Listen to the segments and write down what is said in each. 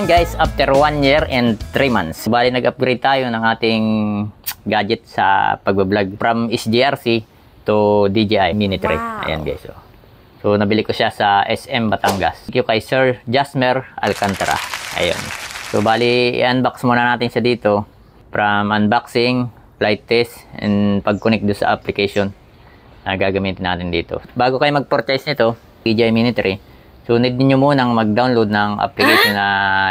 ayan guys, after 1 year and 3 months, bali nag-upgrade tayo ng ating gadget sa pagbablog from SGRC to DJI Mini 3. Wow. Ayan guys. So nabili ko siya sa SM Batangas. Thank you kay Sir Jasmer Alcantara. Ayun. So bali i-unbox muna natin siya dito from unboxing, flight test, and pag-connect do sa application na gagamitin natin dito. Bago kayo mag-purchase nito, DJI Mini 3, so need niyo munang mag-download ng application na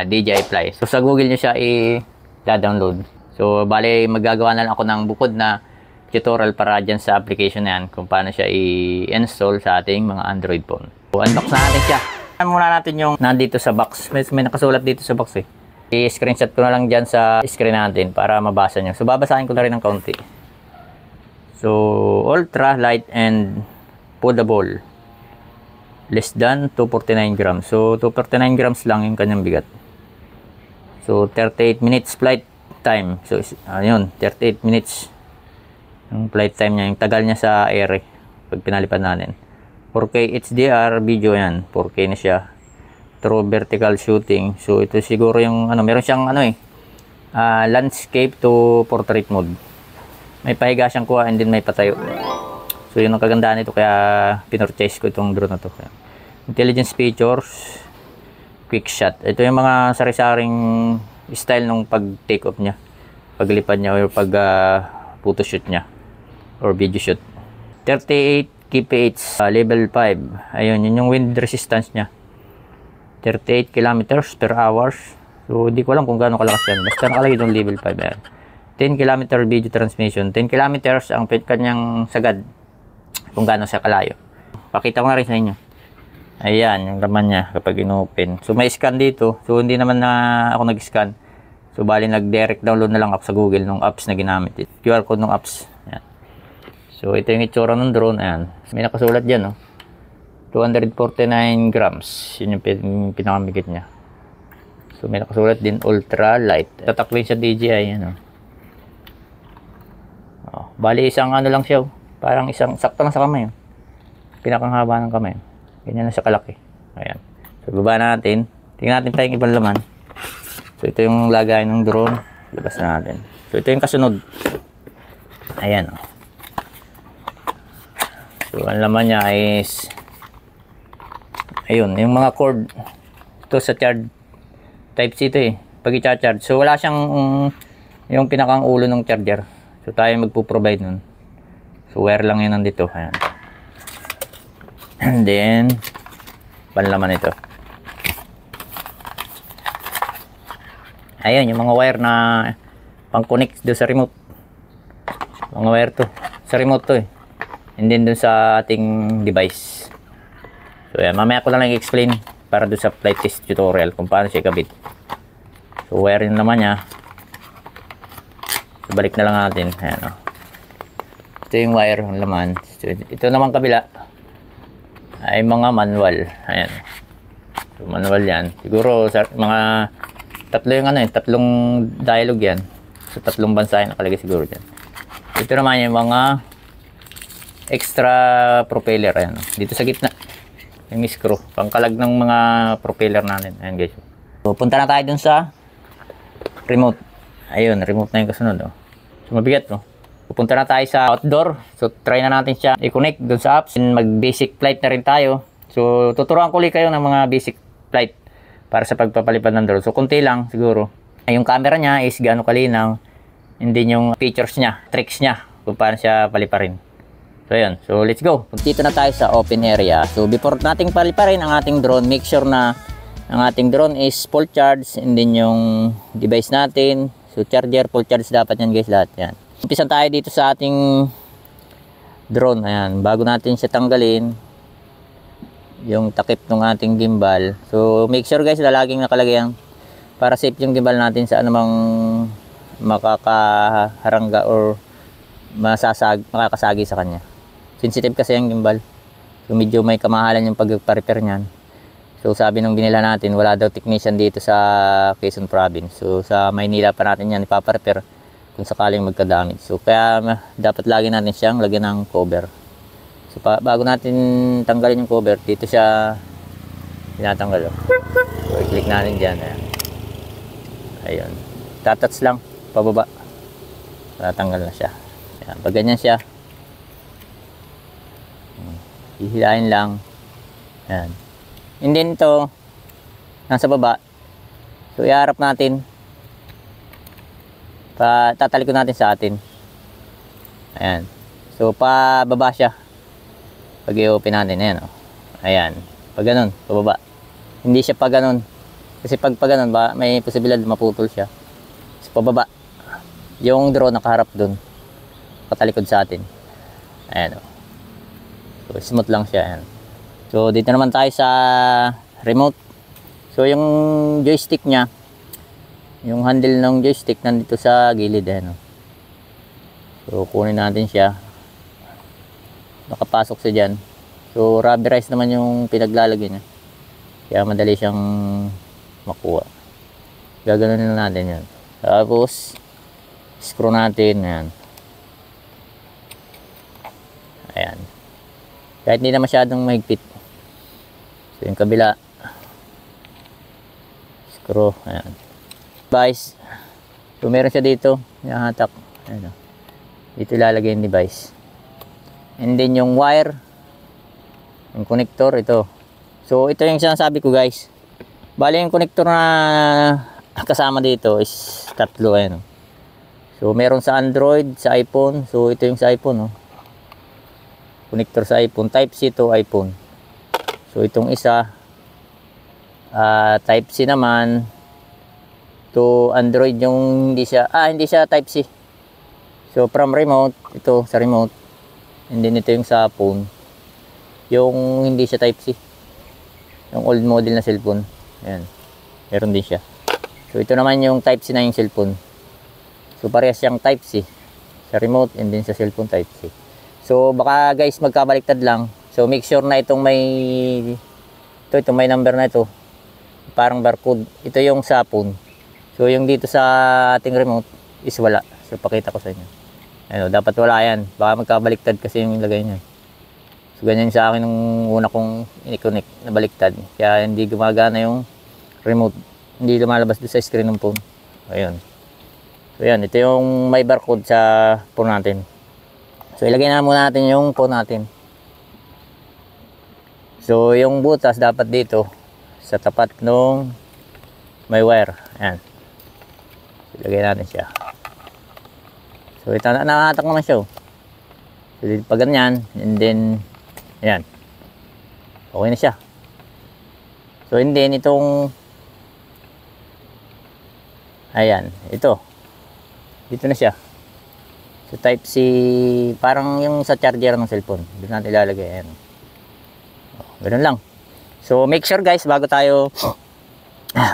DJI Fly. So sa Google niyo siya i-download. So bali magagawa na lang ako ng bukod na tutorial para dyan sa application na yan kung paano siya i-install sa ating mga Android phone. So unbox na natin siya. Muna natin yung nandito sa box. May nakasulat dito sa box eh. I-screenshot ko na lang dyan sa screen natin para mabasa nyo. So babasahin ko na rin ng kaunti. So ultra light and foldable. Less than 249 grams. So 249 grams lang yung kanyang bigat. So 38 minutes flight time. So ayun, 38 minutes yung flight time niya, yung tagal niya sa air pag pinalipad natin. 4K HDR video yan, 4K na siya. True vertical shooting. So ito siguro yung meron siyang landscape to portrait mode. May pahiga siyang kuha and then may patayo. So yun ang kagandahan nito, kaya pinurchase ko itong drone na to. Intelligence features, quick shot. Ito yung mga sari-saring style nung pag take off niya, paglipad niya or pag photoshoot niya or video shoot. 38 kph level 5. Ayun, yun yung wind resistance niya. 38 kilometers per hour. So di ko alam kung gaano kalakas yan, basta nakalagay doon level 5 yan. 10 km video transmission. 10 kilometers ang kanyang sagad kung gaano siya kalayo. Pakita ko na rin sa inyo. Ayan, yung laman niya kapag inopen. So may scan dito. So hindi naman na ako nag-scan. So bali nag-direct download na lang ako sa Google ng apps na ginamit. QR code ng apps. Ayan. So ito yung itsura ng drone. Ayan. May nakasulat dyan. 249 grams. Yun yung pinakamigit niya. So may nakasulat din ultra light. Tataklin siya DJI. Bali isang lang siya. Parang isang sakto lang sa kamay. Pinakang haba ng kamay. Ganyan na siya kalaki. Ayan. So baba natin. Tingnan natin tayong ibang laman. So ito yung lagay ng drone. Labas na natin. So ito yung kasunod. Ayan. So ang laman niya is ayun, yung mga cord. Ito sa charge type C ito eh. Pag i-charge. So wala siyang yung pinakang ulo ng charger. So tayo magpo-provide nun. So wire lang yun nandito. Ayan. And then panlaman ito. Ayun, yung mga wire na pang-connect doon sa remote. Mga wire to. Sa remote to eh. And then doon sa ating device. So yan, mamaya ko lang i-explain para doon sa flight test tutorial kung paano siya ikabit. So wire yun naman niya. So balik na lang natin. Ayan, ito yung wire ng laman. So, ito naman kabila ay mga manual. Ayan. So manual yan. Siguro mga tatlo yung tatlong dialogue yan. So tatlong bansa yung nakalagay siguro dyan. Ito naman yung mga extra propeller. Ayan. Dito sa gitna yung screw. Pangkalag ng mga propeller natin. Ayan guys. So punta na tayo dun sa remote. Ayun, remote na yung kasunod. So mabigat pupunta na tayo sa outdoor. So try na natin siya i-connect dun sa apps. And mag-basic flight na rin tayo. So tuturuan ko ulit kayo ng mga basic flight para sa pagpapalipad ng drone. So konti lang siguro. Yung camera niya is gaano kalinaw. Hindi yung features niya, tricks niya kung paano siya paliparin. So yun. So let's go. Dito na tayo sa open area. So before nating paliparin ang ating drone, make sure na ang ating drone is full charge. And then yung device natin. So charger, full charge dapat yan guys, lahat yan. Umpisan tayo dito sa ating drone. Ayan, bago natin siya tanggalin yung takip ng ating gimbal. So make sure guys na laging nakalagay yan para safe yung gimbal natin sa anumang makakaharangga or makakasagi sa kanya. Sensitive kasi yung gimbal. So medyo may kamahalan yung pagpa-repair niyan. So sabi nung binila natin, wala daw technician dito sa Quezon Province. So sa Maynila pa natin yan ipapa-repair kung sakaling magka-damage. So kaya dapat lagi natin siyang lagyan ng cover. So bago natin tanggalin yung cover, dito siya tinatanggal. So i-click natin dyan. Ayan. Ayun. Tatats lang, pababa. Tatanggal na siya. Ayan. Pag ganyan siya, hihilain lang. Ayan. And then ito, nasa baba. So, iharap natin. Tatalikod natin sa atin. Ayan. So, pababa siya. Pag i-open natin, ayan o. Ayan. Pag ganun, pababa. Hindi siya pag ganun. Kasi pag ganun, may posibilidad maputol siya. So, pababa. Yung drone nakaharap dun. Patalikod sa atin. Ayan o. So, smooth lang siya. Ayan. So, dito naman tayo sa remote. So, yung joystick niya, yung handle ng joystick nandito sa gilid. Ayan o. So, kunin natin siya. Nakapasok siya dyan. So, rubberized naman yung pinaglalagay niya. Kaya madali siyang makuha. Gaganunin na natin yan. Tapos, screw natin. Ayan. Ayan. Kahit hindi na masyadong mahigpit. So, yung kabila. Screw. Ayan. Device. So, meron siya dito. Nahatak. Ayan. Dito ilalagay yung device. And then yung wire. Yung connector. Ito. So, ito yung sinasabi ko guys. Bali yung connector na kasama dito is tatlo. Ayan. So, meron sa Android, sa iPhone. So, ito yung sa iPhone. Connector sa iPhone. Type-C to iPhone. So, itong isa. Type-C naman to Android yung hindi siya Type-C. So, from remote. Ito sa remote. And then, ito yung sa phone. Yung hindi siya Type-C. Yung old model na cellphone. Ayan. Meron din siya. So, ito naman yung Type-C na yung cellphone. So, parehas siyang Type-C sa remote and then sa cellphone Type-C. So, baka guys magkabaliktad lang. So, make sure na itong may number na ito. Parang barcode. Ito yung sa phone. So, yung dito sa ating remote is wala. So, pakita ko sa inyo. Ano, dapat wala yan. Baka magkabaliktad kasi yung lagay niya. So, ganyan sa akin nung una kong i-connect na baliktad. Kaya hindi gumagana yung remote. Hindi lumalabas doon sa screen ng phone. Ayun. So, yan. Ito yung may barcode sa phone natin. So, ilagay na muna natin yung phone natin. So, yung butas dapat dito sa tapat nung may wire. Ayan. So, ilagay natin siya. So, ito nakahatak naman siya. So, pag ganyan, and then ayan. Okay na siya. So, and then itong ayan, ito. Dito na siya. So, Type-C, parang yung sa charger ng cellphone. Dito natin ilalagay. Ayan. Ganun lang. So, make sure guys, bago tayo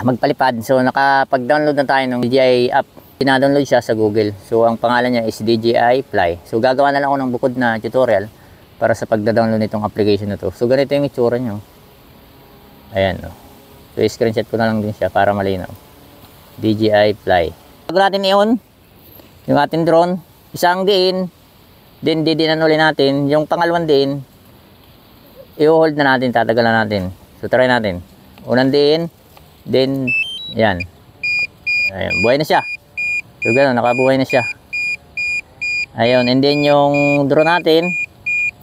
magpalipad. So, nakapag-download na tayo ng DJI app. Pina-download siya sa Google. So, ang pangalan niya is DJI Fly. So, gagawa na lang ako ng bukod na tutorial para sa pagda-download nitong application na to. So, ganito yung itsura nyo. Ayan. So, screenshot ko na lang din siya para malinaw. DJI Fly. Bago natin i-on yung ating drone, isang diin, then didinan ulit natin. Yung pangalawang diin, i-hold na natin, tatagalan natin. So, try natin. Unang diin, then, yan. Ayan, buhay na siya. So, gano'n, nakabuhay na siya. Ayun, and then yung drone natin,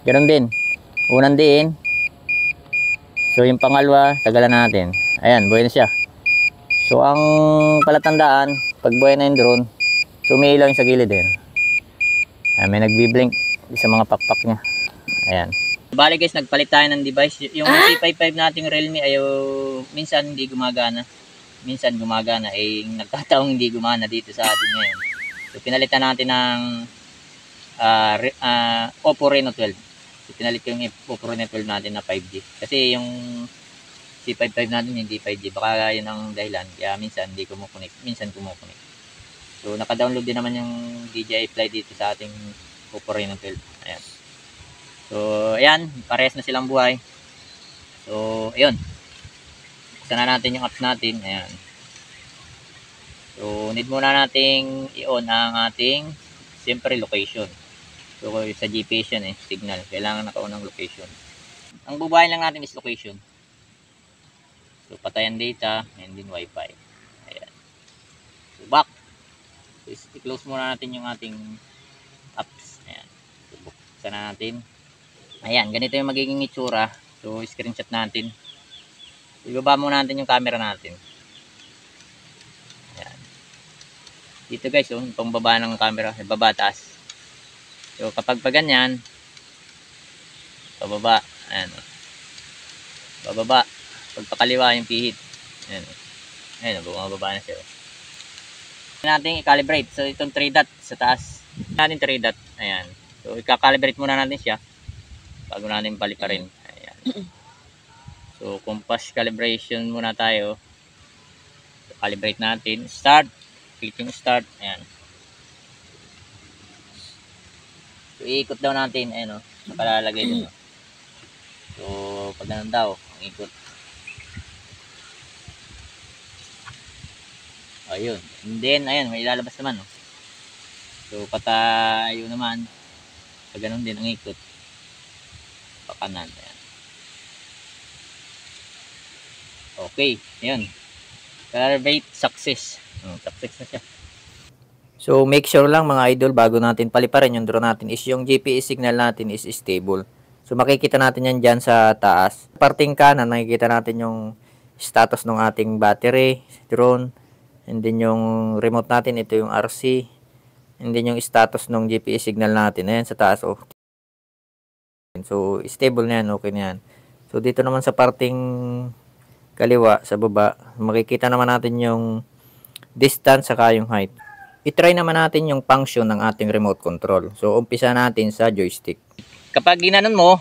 gano'n din. Unang diin. So, yung pangalawa, tagalan natin. Ayan, buhay na siya. So, ang palatandaan, pag buhay na yung drone, so, may ilaw yung sa gilid din. Ayan, may nagbiblink sa mga pakpak niya. Ayan. Bali guys, nagpalit tayo ng device. Yung C55 nating Realme ay minsan hindi gumagana. Minsan gumagana. Nagkataong hindi gumana dito sa atin ngayon. So, pinalitan natin ng Oppo Reno 12. So, pinalit ko yung Oppo Reno 12 natin na 5G. Kasi yung C55 natin hindi 5G. Baka yun ang dahilan. Kaya minsan hindi kumukunik. Minsan kumukunik. So, naka-download din naman yung DJI Fly dito sa ating Oppo Reno 12. Ayan. So, ayan. Parehas na silang buhay. So, ayun. Buksan na natin yung apps natin. Ayan. So, need muna nating i-on ang ating, siyempre, location. So, sa GPS yan signal. Kailangan nakaunang location. Ang bubuhayin lang natin is location. So, patayan data and then Wi-Fi. Ayan. So, back. So, i-close muna natin yung ating apps. Ayan. So, buksan na natin. Ayan, ganito yung magiging itsura. So, screenshot natin. So, ibaba muna natin yung camera natin. Ayan. Dito guys, yung pangbaba ng camera, ibaba taas. So, kapag pa ganyan, pababa. Ayan. Bababa. Pagpakaliwa yung pihit. Ayan. Ayan, bumababa na siya. Natin i-calibrate. So, itong 3 dot sa taas. Natin 3 dot. Ayan. So, i-calibrate muna natin siya bago natin paliparin. Ayan. So, compass calibration muna tayo. So, calibrate natin. Start. Click yung start. Ayan. So, iikot daw natin. Ayan o. Nakalalagay dun. So, pag ganun daw, ang ikot. Ayun. And then, ayan, may ilalabas naman. Oh. So, patayo naman. Pag ganun din ang ikot. Pakanan. Ayan. Okay. Ayan. Calibrate success. Success na siya. So, make sure lang mga idol, bago natin paliparin yung drone natin, is yung GPS signal natin is stable. So, makikita natin yan dyan sa taas. Parting kanan, nakikita natin yung status ng ating battery, drone. And then yung remote natin, ito yung RC. And then yung status ng GPS signal natin. Ayan sa taas. Oh. So, stable na yan. Okay na yan. So, dito naman sa parting kaliwa, sa baba, makikita naman natin yung distance saka yung height. I-try naman natin yung function ng ating remote control. So, umpisa natin sa joystick. Kapag ginanon mo,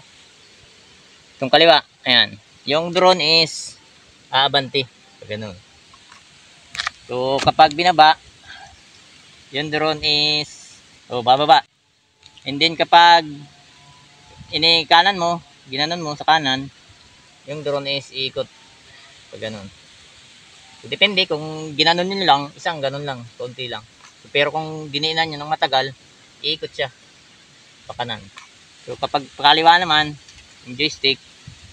itong kaliwa, ayan, yung drone is aabanti. Ganun. So, kapag binaba, yung drone is bababa. And then, kapag inikanan mo, ginanon mo sa kanan, yung drone is iikot. Pag ganun. So, depende kung ginanon nyo lang, isang ganun lang, konti lang. So, pero kung diniinan nyo ng matagal, iikot siya pa kanan. So, kapag pakaliwa naman, yung joystick,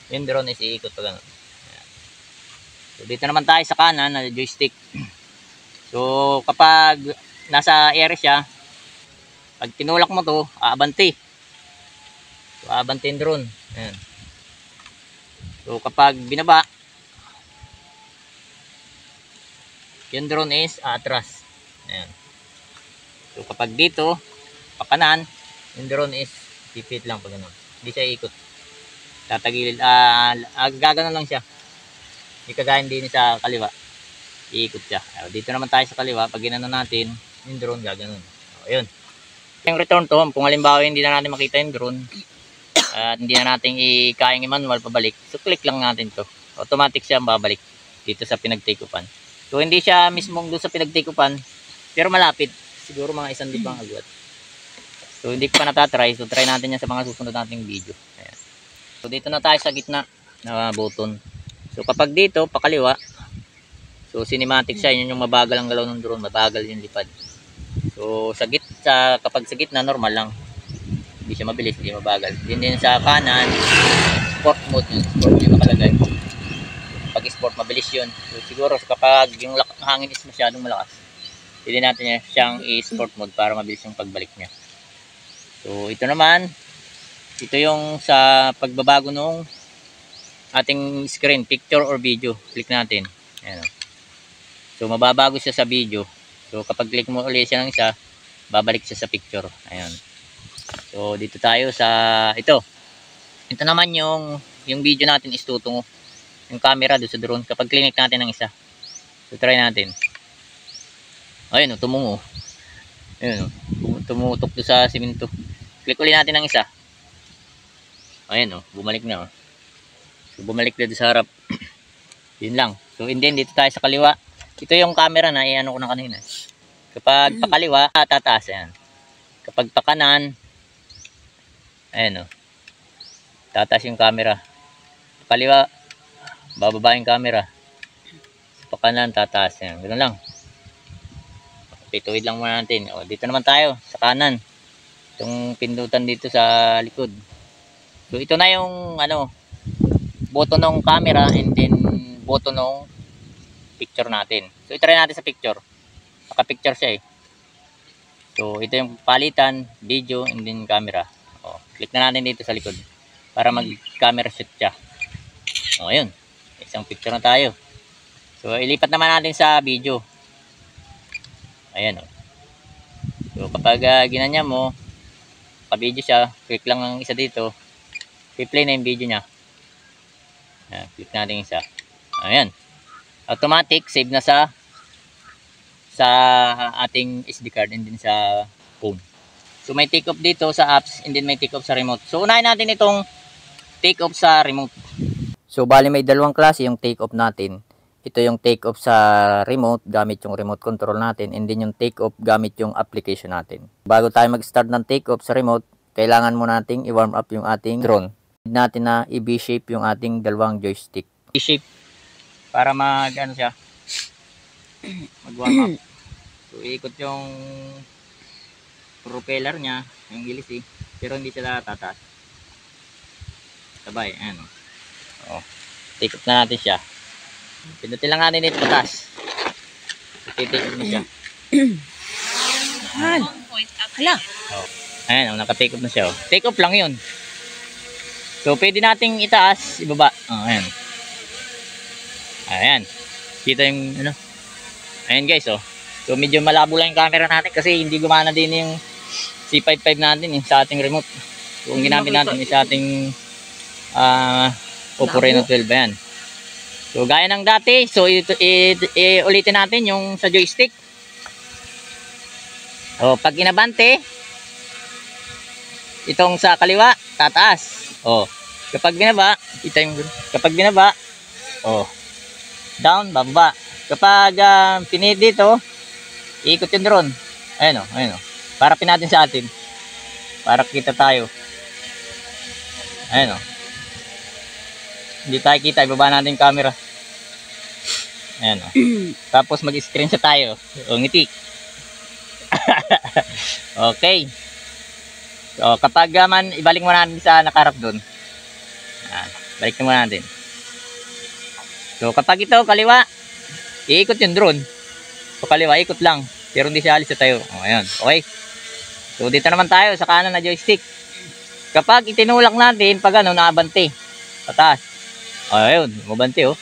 yung drone is iikot pa ganun. Ayan. So, dito naman tayo sa kanan na joystick. So, kapag nasa area siya, pag tinulak mo to, aabanti. So, aabanti yung drone. Ayan. So, kapag binaba, yung drone is atras. Ayan. So, kapag dito, pakanan, yung drone is pipit lang pag gano'n. Hindi siya ikot. Tatagilid, gagano lang siya. Hindi kagaya din sa kaliwa. Iikot siya. Dito naman tayo sa kaliwa. Pag ginano natin, yung drone gaganon. Ayun. Yung return to home, kung halimbawa hindi na natin makita yung drone, at hindi na natin i-kayang i-manual pabalik, so click lang natin to. Automatic siya babalik dito sa pinag-take-upan. So hindi siya mismong doon sa pinag-take-upan, pero malapit. Siguro mga 1,000 agwat. So hindi ko pa natatry. So try natin yan sa mga susunod nating video. Ayan. So dito na tayo sa gitna na button. So kapag dito, pakaliwa, so cinematic siya, yun yung mabagal ang galaw ng drone, mabagal yung lipad. So kapag sa gitna, normal lang. Hindi siya mabilis, hindi mabagal. Din sa kanan, sport mode yun. Sport yung nakalagay. Pag sport, mabilis yun. So siguro kapag yung hangin is masyadong malakas, pili natin siyang i-sport mode para mabilis yung pagbalik niya. So ito naman, ito yung sa pagbabago nung ating screen, picture or video. Click natin. Ayan. So, mababago siya sa video. So, kapag click mo ulit siya ng isa, babalik siya sa picture. Ayan. So, dito tayo sa ito. Ito naman yung video natin is tutungo. Yung camera doon sa drone. Kapag click natin ng isa. So, try natin. Ayun, tumungo. Ayun, tumutok doon sa simento. Click ulit natin ng isa. Ayun, bumalik na. So, bumalik doon sa harap. Yun lang. So, and then, dito tayo sa kaliwa. Ito yung camera na i-ano ko na kanina. Kapag pakaliwa, tataas. Ayan. Kapag pakanan, ayan tataas yung camera. Pakaliwa, bababa yung camera. Pakanan, tataas. Ayan. Ganun lang. Pituwid lang muna natin. Dito naman tayo, sa kanan. Itong pindutan dito sa likod. So, ito na yung, button ng camera and then button ng picture natin. So, itry natin sa picture. naka-picture siya eh. So, ito yung palitan, video, and then camera. O, click na natin dito sa likod para mag-camera shoot siya. O, ayun. Isang picture na tayo. So, ilipat naman natin sa video. Ayan o. So, kapag ginanya mo, pa-video siya, click lang ng isa dito, i-play na yung video niya. Ayan, click natin isa. Ayan. Automatic, save na sa ating SD card and din sa phone. So may take off dito sa apps and then may take off sa remote. So unahin natin itong take off sa remote. So bali may dalawang klase yung take off natin. Ito yung take off sa remote gamit yung remote control natin and then yung take off gamit yung application natin. Bago tayo mag-start ng take off sa remote, kailangan mo nating i-warm up yung ating drone. Natin na i-V-shape yung ating dalawang joystick. V-shape para mag-ano siya, mag-warm up. So, iikot yung propeller niya, yung gilis eh. Pero hindi sila tataas. Sabay, ayan. O, take off na natin siya. Pindutin lang natin ito pataas. Take off na siya. Hala. O, ayan, naka-take off na siya. O. Take off lang yun. So, pwede nating itaas, ibaba. O, ayan. Ayan. Kita yung, ano. Ayan guys, oh. So medyo malabo lang yung camera natin kasi hindi gumana din yung C55 natin sa ating remote. So kung ginamit natin sa ating Oppo Reno 12 yan. So gaya ng dati, so ulitin natin yung sa joystick. O pag inabante, itong sa kaliwa, tataas. O kapag binaba, kapag binaba, o down, bababa. Kapag pinit dito, ikot yung drone. Ayan o, ayan o. Para pinatin sa atin. Para kita tayo. Ayan o. Hindi tayo kita, ibaba natin yung camera. Ayan o. Tapos mag-screenshot tayo. O, ngiti. Okay. So, kapag man, ibalik mo natin sa nakarap doon. Balik mo natin. So, kapag ito, kaliwa, iikot yung drone. So, kaliwa, ikot lang. Pero hindi siya alis sa tayo. O, ayan. Okay. So, dito naman tayo sa kanan na joystick. Kapag itinulak natin, pag ano, naabante. Pataas. O, ayun. Mabante, oh.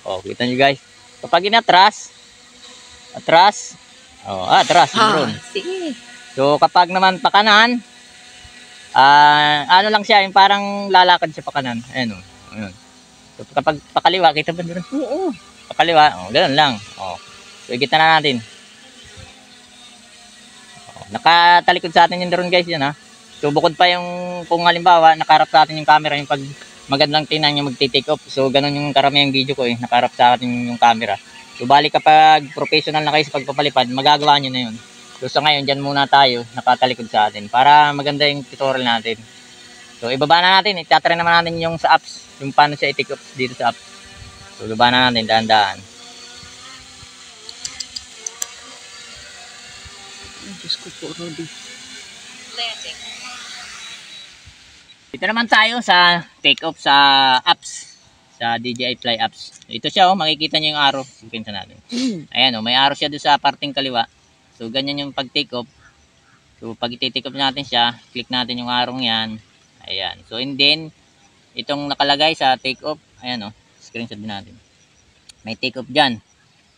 O, kita nyo guys. Kapag inatras, atras. O, atras yung drone. Sige. So, kapag naman pa kanan, ano lang siya, yung parang lalakad siya pa kanan. Ayan, o. Ayun. So, kapag pakaliwa, kita ba doon? Oo. Pakaliwa, o, ganun lang. O, so, ikita na natin. O, nakatalikod sa atin yung drone guys, yun ha. So, bukod pa yung, kung halimbawa, nakarap sa atin yung camera, yung pag magandang tinan yung magti-take off. So, ganun yung karamihang video ko eh, nakarap sa atin yung camera. So, bali kapag professional na kayo sa pagpapalipad, magagawa nyo na yun. So, sa ngayon, dyan muna tayo, nakatalikod sa atin, para maganda yung tutorial natin. So, ibaba na natin, itatry naman natin yung sa apps, yung paano siya i-take off dito sa apps. So, ibaba na natin, daan-daan. Diyos ko po, Rudy. Dito naman tayo sa take off sa apps, sa DJI Fly apps. Ito siya, oh, makikita nyo yung arrow. Sipinsa natin. Ayan, oh, may arrow siya doon sa parting kaliwa. So, ganyan yung pag-take off. So, pag i-take off natin siya, click natin yung arrow yan. Ayan. So, and then, itong nakalagay sa take off, ayan, oh, screenshot din natin. May take off dyan.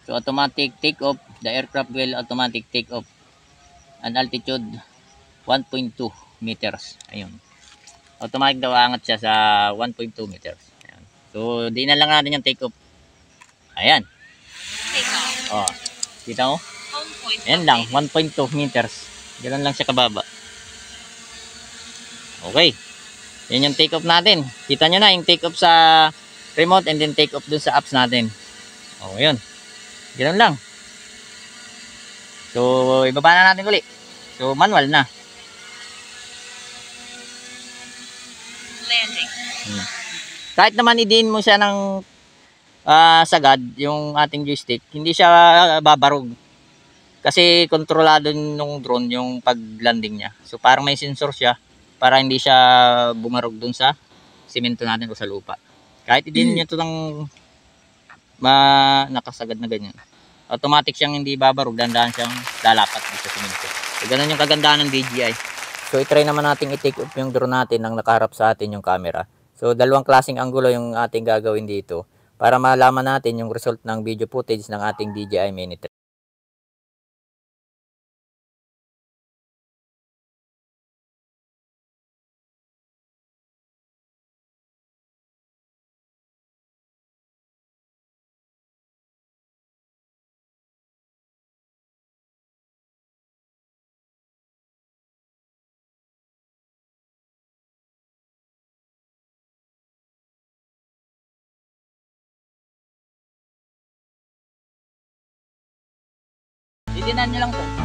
So, automatic take off. The aircraft will automatic take off. An altitude 1.2 meters. Ayun. Automatic daw angat siya sa 1.2 meters. Ayan. So, di na lang natin yung take off. Ayan. Oh, kita mo? Ayan lang, 1.2 meters. Ganun lang siya kababa. Okay. Yan yung take off natin. Kita nyo na yung take off sa remote and then take off dun sa apps natin. O, yun. Ganun lang. So, ibaba na natin ulit. So, manual na. Landing. Kahit naman idiin mo siya ng sagad, yung ating joystick, hindi siya babarog. Kasi kontrolado nung drone yung pag-landing niya. So, parang may sensor siya para hindi siya bumarog dun sa simento natin o sa lupa. Kahit idiin nyo ito ng nakasagad na ganyan. automatic siyang hindi babarog, dandahan siyang lalapat dito sa simento. So, ganun yung kagandahan ng DJI. So, itry naman natin i-take off yung drone natin nang nakaharap sa atin yung camera. So, dalawang klaseng anggulo yung ating gagawin dito para malaman natin yung result ng video footage ng ating DJI Mini 3. Titinan nyo lang to.